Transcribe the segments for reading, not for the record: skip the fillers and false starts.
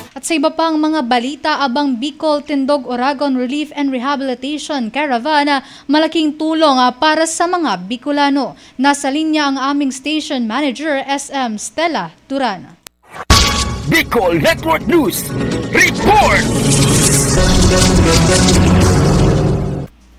At sa iba pang mga balita, abang Bicol Tindog Oragon Relief and Rehabilitation Caravan, malaking tulong para sa mga Bicolano. Nasa linya ang aming station manager SM Stella Turan. Bicol Network News Report!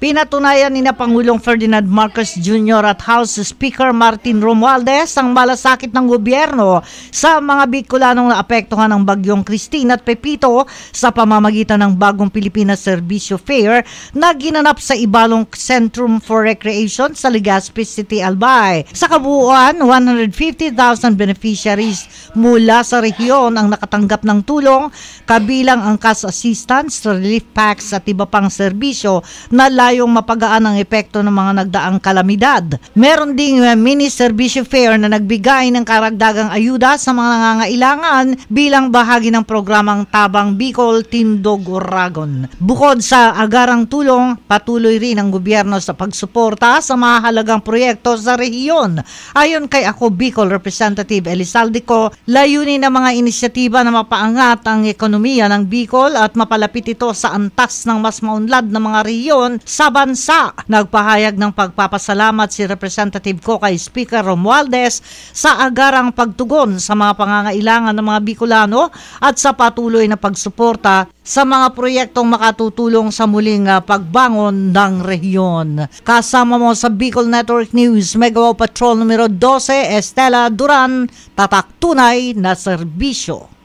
Pinatunayan ni Pangulong Ferdinand Marcos Jr. at House Speaker Martin Romualdez ang malasakit ng gobyerno sa mga Bicolanong naapektuhan ng bagyong Christine at Pepito sa pamamagitan ng bagong Pilipinas Servicio Fair na ginanap sa Ibalong Centrum for Recreation sa Legazpi City, Albay. Sa kabuuan, 150,000 beneficiaries mula sa rehiyon ang nakatanggap ng tulong, kabilang ang cash assistance, relief packs at iba pang serbisyo na yung mapagaan ang epekto ng mga nagdaang kalamidad. Meron ding mini Servicio Fair na nagbigay ng karagdagang ayuda sa mga nangangailangan bilang bahagi ng programang Tabang Bicol Tindog Oragon. Bukod sa agarang tulong, patuloy rin ang gobyerno sa pagsuporta sa mahalagang proyekto sa rehiyon. Ayon kay Ako Bicol Representative Elizaldico, layunin ng mga inisyatiba na mapaangat ang ekonomiya ng Bicol at mapalapit ito sa antas ng mas maunlad na mga rehiyon sa bansa. Nagpahayag ng pagpapasalamat si Representative ko kay Speaker Romualdez sa agarang pagtugon sa mga pangangailangan ng mga Bicolano at sa patuloy na pagsuporta sa mga proyektong makatutulong sa muling pagbangon ng rehiyon. Kasama mo sa Bicol Network News, Megawatt Patrol numero 12, Estela Duran, tatak tunay na serbisyo.